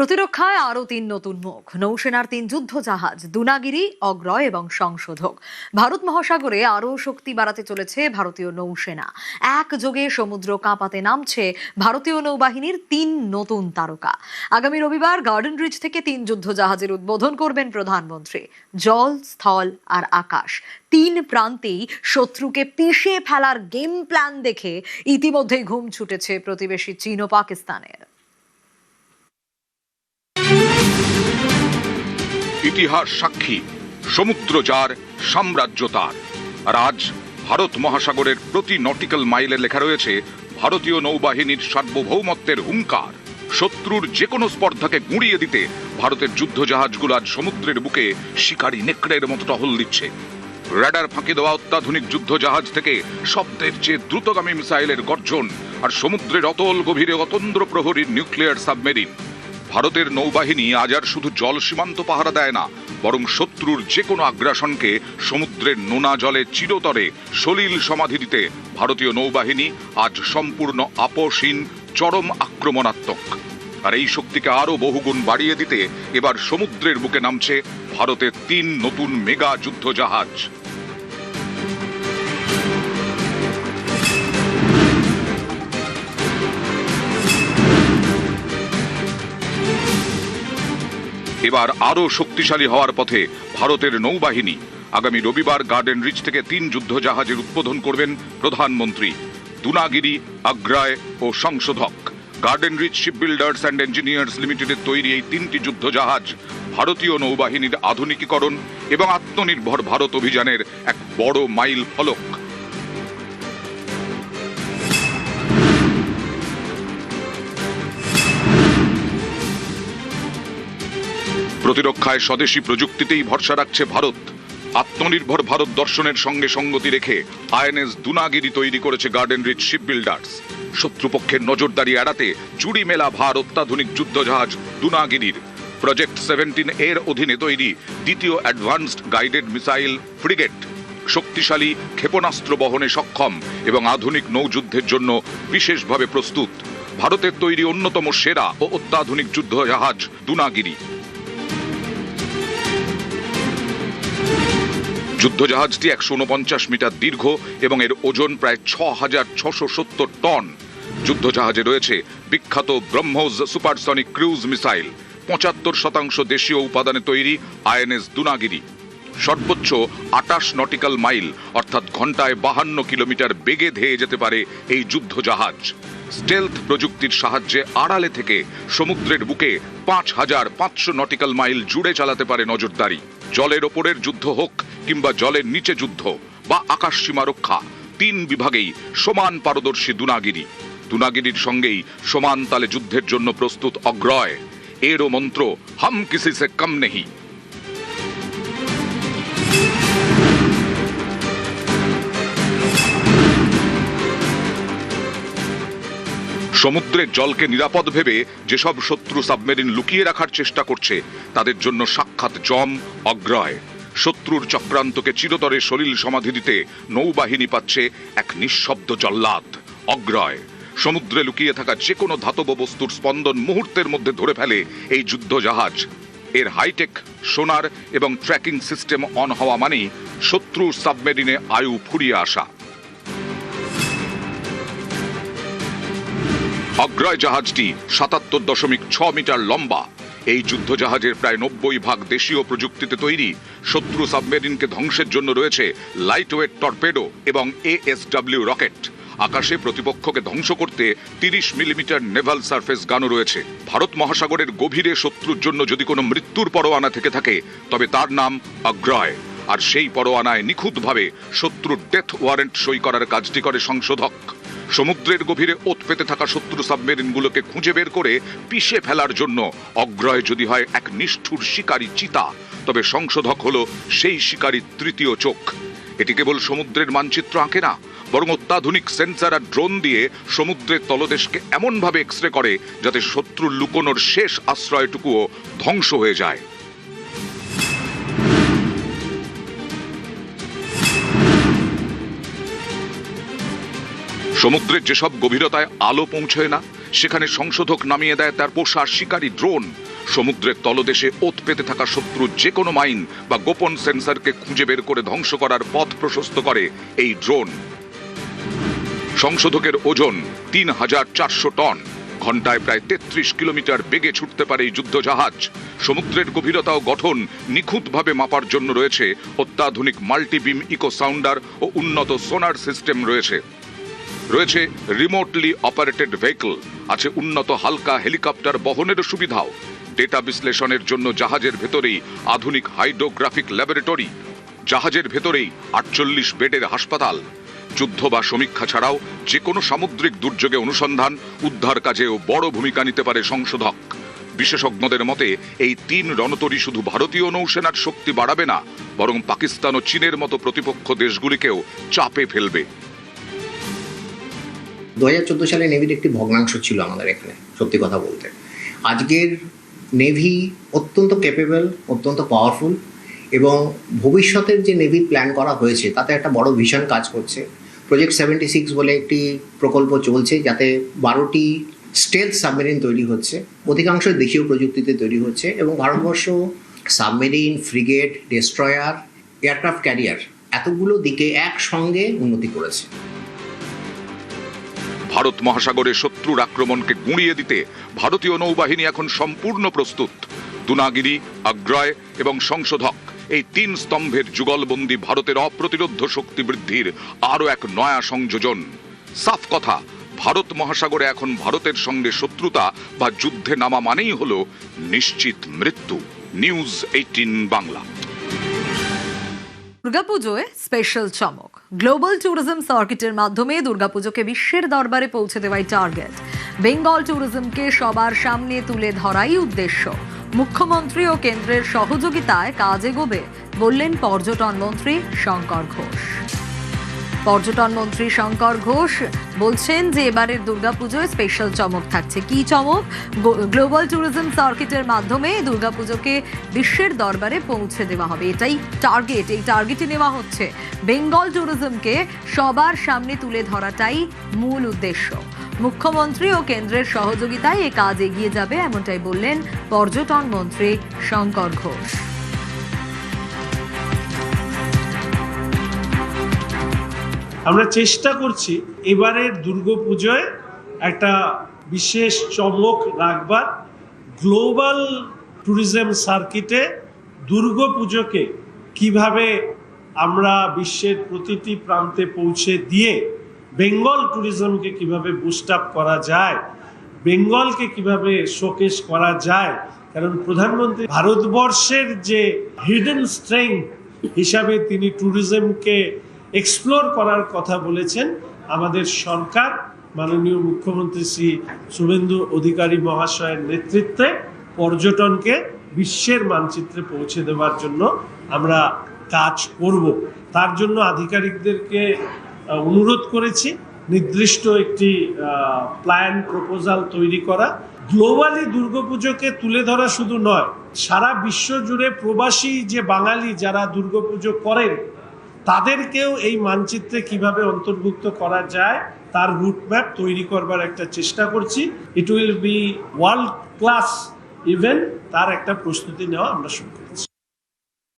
প্রতিরক্ষায় আরও ৩ নতুন মুখ। নৌসেনার ৩ যুদ্ধ জাহাজ দুনাগিরি, অগ্রয় এবং সংশোধক। ভারত মহাসাগরে আরও শক্তি বাড়াতে চলেছে ভারতীয় নৌসেনা। একযোগে সমুদ্র কাঁপাতে নামছে ভারতীয় নৌবাহিনীর ৩ নতুন তারকা। আগামী রবিবার গার্ডেন রিচ থেকে ৩ যুদ্ধ জাহাজের উদ্বোধন করবেন প্রধানমন্ত্রী। জল, স্থল আর আকাশ ৩ প্রান্তেই শত্রুকে পিষে ফেলার গেম প্ল্যান দেখে ইতিমধ্যেই ঘুম ছুটেছে প্রতিবেশী চীন ও পাকিস্তানের। ইতিহাস সাক্ষী, সমুদ্র যার, সাম্রাজ্য তার। আর আজ ভারত মহাসাগরের প্রতি নটিক্যাল মাইলে লেখা রয়েছে ভারতীয় নৌবাহিনীর সার্বভৌমত্বের হুঙ্কার। শত্রুর যে কোনো স্পর্ধাকে গুঁড়িয়ে দিতে ভারতের যুদ্ধজাহাজগুলো আজ সমুদ্রের বুকে শিকারী নেকড়ের মতো টহল দিচ্ছে। র্যাডার ফাঁকি দেওয়া অত্যাধুনিক যুদ্ধজাহাজ থেকে শব্দের চেয়ে দ্রুতগামী মিসাইলের গর্জন, আর সমুদ্রের অতল গভীরে অতন্দ্র প্রহরীর নিউক্লিয়ার সাবমেরিন। ভারতের নৌবাহিনী আজ আর শুধু জল সীমান্ত পাহারা দেয় না, বরং শত্রুর যে কোনো আগ্রাসনকে সমুদ্রের নোনা জলে চিরতরে সলিল সমাধি দিতে ভারতীয় নৌবাহিনী আজ সম্পূর্ণ আপোষহীন, চরম আক্রমণাত্মক। আর এই শক্তিকে আরও বহুগুণ বাড়িয়ে দিতে এবার সমুদ্রের বুকে নামছে ভারতের ৩ নতুন মেগা যুদ্ধজাহাজ। এবার আরও শক্তিশালী হওয়ার পথে ভারতের নৌবাহিনী। আগামী রবিবার গার্ডেন রিচ থেকে ৩ যুদ্ধজাহাজের উদ্বোধন করবেন প্রধানমন্ত্রী। দুনাগিরি, অগ্রয় ও Sanshodhak. Garden reach shipbuilders and engineers লিমিটেডের তৈরি এই ৩টি যুদ্ধজাহাজ ভারতীয় নৌবাহিনীর আধুনিকীকরণ এবং আত্মনির্ভর ভারত অভিযানের এক বড় মাইল ফলক। প্রতিরক্ষায় স্বদেশি প্রযুক্তিতেই ভরসা রাখছে ভারত। আত্মনির্ভর ভারত দর্শনের সঙ্গে সঙ্গতি রেখে আইএনএস দুনাগিরি তৈরি করেছে গার্ডেন রিচ শিপবিল্ডার্স। শত্রুপক্ষের নজরদারি এড়াতে চুরি মেলা ভার অত্যাধুনিক যুদ্ধজাহাজ দুনাগিরির। প্রজেক্ট 17 এর অধীনে তৈরি দ্বিতীয় অ্যাডভান্সড গাইডেড মিসাইল ফ্রিগেট। শক্তিশালী ক্ষেপণাস্ত্র বহনে সক্ষম এবং আধুনিক নৌযুদ্ধের জন্য বিশেষভাবে প্রস্তুত। ভারতের তৈরি অন্যতম সেরা ও অত্যাধুনিক যুদ্ধজাহাজ দুনাগিরি। যুদ্ধজাহাজটি 149 মিটার দীর্ঘ এবং এর ওজন প্রায় 6,670 টন। যুদ্ধজাহাজে রয়েছে বিখ্যাত ব্রহ্মোস সুপারসনিক ক্রুজ মিসাইল, 75% দেশীয় উপাদানে তৈরি আইএনএস দুনাগিরি। সর্বোচ্চ 28 নটিক্যাল মাইল অর্থাৎ ঘন্টায় 52 কিলোমিটার বেগে ধেয়ে যেতে পারে এই যুদ্ধজাহাজ। স্টেলথ প্রযুক্তির সাহায্যে আড়ালে থেকে সমুদ্রের বুকে 5,500 নটিক্যাল মাইল জুড়ে চালাতে পারে নজরদারি। জলের ওপরের যুদ্ধ হোক কিংবা জলের নিচে যুদ্ধ বা আকাশ সীমা রক্ষা, 3 বিভাগেই সমান পারদর্শী দুনাগিরি। দুনাগিরির সঙ্গেই সমান তালে যুদ্ধের জন্য প্রস্তুত অগ্রয়। এরও মন্ত্র, হাম কিসি সে কম নেহি। সমুদ্রের জলকে নিরাপদ ভেবে যেসব শত্রু সাবমেরিন লুকিয়ে রাখার চেষ্টা করছে তাদের জন্য সাক্ষাৎ জম অগ্রয়। শত্রুর চক্রান্তকে চিরতরে সলিল সমাধি দিতে নৌবাহিনী পাচ্ছে এক নিঃশব্দ জল্লাদ অগ্রয়। সমুদ্রে লুকিয়ে থাকা যে কোনো ধাতব বস্তুর স্পন্দন মুহূর্তের মধ্যে ধরে ফেলে এই যুদ্ধজাহাজ। এর হাইটেক সোনার এবং ট্র্যাকিং সিস্টেম অন হওয়া মানেই শত্রুর সাবমেরিনে আয়ু ফুরিয়ে আসা। অগ্রয় জাহাজটি 77.6 মিটার লম্বা। এই যুদ্ধজাহাজের প্রায় 90% দেশীয় প্রযুক্তিতে তৈরি। শত্রু সাবমেরিনকে ধ্বংসের জন্য রয়েছে লাইটওয়েট টর্পেডো এবং ASW রকেট। আকাশে প্রতিপক্ষকে ধ্বংস করতে 30 মিলিমিটার নেভাল সারফেস গানও রয়েছে। ভারত মহাসাগরের গভীরে শত্রুর জন্য যদি কোনো মৃত্যুর পরোয়ানা থেকে থাকে তবে তার নাম অগ্রয়। আর সেই পরোয়ানায় নিখুঁতভাবে শত্রুর ডেথ ওয়ারেন্ট সই করার কাজটি করে সংশোধক। সমুদ্রের গভীরে ওত পেতে থাকা শত্রু সাবমেরিনগুলোকে খুঁজে বের করে পিষে ফেলার জন্য অগ্রয় যদি হয় এক নিষ্ঠুর শিকারী চিতা, তবে সংশোধক হলো সেই শিকারীর তৃতীয় চোখ। এটি কেবল সমুদ্রের মানচিত্র আঁকে না, বরং অত্যাধুনিক সেন্সর আর ড্রোন দিয়ে সমুদ্রের তলদেশকে এমনভাবে এক্সরে করে যাতে শত্রুর লুকোনোর শেষ আশ্রয়টুকুও ধ্বংস হয়ে যায়। সমুদ্রের যেসব গভীরতায় আলো পৌঁছয় না সেখানে সংশোধক নামিয়ে দেয় তার পোষা শিকারী ড্রোন। সমুদ্রের তলদেশে ওত পেতে থাকা শত্রুর যে কোনো মাইন বা গোপন সেন্সরকে খুঁজে বের করে ধ্বংস করার পথ প্রশস্ত করে এই ড্রোন। সংশোধকের ওজন ৩,৪০০ টন, ঘন্টায় প্রায় ৩৩ কিলোমিটার বেগে ছুটতে পারে এই যুদ্ধজাহাজ। সমুদ্রের গভীরতা ও গঠন নিখুঁতভাবে মাপার জন্য রয়েছে অত্যাধুনিক মাল্টিবিম ইকো সাউন্ডার ও উন্নত সোনার সিস্টেম রয়েছে রিমোটলি অপারেটেড ভেহিকল, আছে উন্নত হালকা হেলিকপ্টার বহনের সুবিধাও। ডেটা বিশ্লেষণের জন্য জাহাজের ভেতরেই আধুনিক হাইড্রোগ্রাফিক ল্যাবরেটরি, জাহাজের ভেতরেই 48 বেডের হাসপাতাল। যুদ্ধ বা সমীক্ষা ছাড়াও যে কোনো সামুদ্রিক দুর্যোগে অনুসন্ধান উদ্ধার কাজেও বড় ভূমিকা নিতে পারে সংশোধক। বিশেষজ্ঞদের মতে এই 3 রণতরী শুধু ভারতীয় নৌসেনার শক্তি বাড়াবে না, বরং পাকিস্তান ও চীনের মতো প্রতিপক্ষ দেশগুলিকেও চাপে ফেলবে। 2014 সালে নেভির একটি ভগ্নাংশ ছিল আমাদের এখানে, সত্যি কথা বলতে। আজকের নেভি অত্যন্ত ক্যাপেবল, অত্যন্ত পাওয়ারফুল, এবং ভবিষ্যতের যে নেভি প্ল্যান করা হয়েছে তাতে একটা বড় ভিশন কাজ করছে। প্রজেক্ট 76 বলে একটি প্রকল্প চলছে, যাতে 12টি স্টেলথ সাবমেরিন তৈরি হচ্ছে, অধিকাংশ দেশীয় প্রযুক্তিতে তৈরি হচ্ছে, এবং Bharatvarsha submarine, frigate, destroyer, aircraft carrier এতগুলো দিকে একসঙ্গে উন্নতি করেছে। ভারত মহাসাগরে শত্রুর আক্রমণকে গুঁড়িয়ে দিতে ভারতীয় নৌবাহিনী এখন সম্পূর্ণ প্রস্তুত। দুনাগিরি, অগ্রয় এবং সংশোধক, এই 3 স্তম্ভের যুগলবন্দি ভারতের অপ্রতিরোধ্য শক্তি বৃদ্ধির আরও এক নয়া সংযোজন। সাফ কথা, ভারত মহাসাগরে এখন ভারতের সঙ্গে শত্রুতা বা যুদ্ধে নামা মানেই হলো নিশ্চিত মৃত্যু। নিউজ 18 বাংলা। দুর্গাপুজোয় স্পেশাল চমক। গ্লোবাল ট্যুরিজম সার্কিটের মাধ্যমে দুর্গাপুজোকে বিশ্বের দরবারে পৌঁছে দেওয়াই টার্গেট। বেঙ্গল ট্যুরিজমকে সবার সামনে তুলে ধরাই উদ্দেশ্য। মুখ্যমন্ত্রী ও কেন্দ্রের সহযোগিতায় কাজ এগোবে বললেন পর্যটন মন্ত্রী শঙ্কর ঘোষ। পর্যটন মন্ত্রী শঙ্কর ঘোষ বলছেন যে এবারের দুর্গাপুজোয় স্পেশাল চমক থাকছে। কি চমক? গ্লোবাল ট্যুরিজম সার্কিটের মাধ্যমে দুর্গাপুজোকে বিশ্বের দরবারে পৌঁছে দেওয়া হবে, এটাই টার্গেট। এই টার্গেটে নেওয়া হচ্ছে বেঙ্গল ট্যুরিজমকে সবার সামনে তুলে ধরাটাই মূল উদ্দেশ্য। মুখ্যমন্ত্রী ও কেন্দ্রের সহযোগিতায় এ কাজ এগিয়ে যাবে, এমনটাই বললেন পর্যটন মন্ত্রী শঙ্কর ঘোষ। আমরা চেষ্টা করছি এবারের দুর্গাপুজোয় একটা বিশেষ চমক রাখবার। গ্লোবাল ট্যুরিজম সার্কিটে দুর্গাপুজোকে কিভাবে আমরা বিশ্বের প্রতিটি প্রান্তে পৌঁছে দিয়ে বেঙ্গল ট্যুরিজমকে কিভাবে বুস্ট আপ করা যায়, বেঙ্গলকে কিভাবে শোকেস করা যায়। কারণ প্রধানমন্ত্রী ভারতবর্ষের যে হিডেন স্ট্রেংথ হিসাবে তিনি ট্যুরিজমকে এক্সপ্লোর করার কথা বলেছেন। আমাদের সরকার মাননীয় মুখ্যমন্ত্রী শ্রী শুভেন্দু অধিকারী মহাশয়ের নেতৃত্বে পর্যটনকে বিশ্বের মানচিত্রে পৌঁছে দেওয়ার জন্য আমরা কাজ করব। তার জন্য আধিকারিকদেরকে অনুরোধ করেছি নির্দিষ্ট একটি প্ল্যান প্রপোজাল তৈরি করা। গ্লোবালি দুর্গাপুজোকে তুলে ধরা শুধু নয়, সারা বিশ্ব জুড়ে প্রবাসী যে বাঙালি যারা দুর্গাপুজো করেন তাদেরকেও এই মানচিত্রে কিভাবে অন্তর্ভুক্ত করা যায় তার রুটম্যাপ তৈরি করবার একটা চেষ্টা করছি। It will be world class event, তার একটা প্রস্তুতি নেওয়া আমরা শুরু করেছি।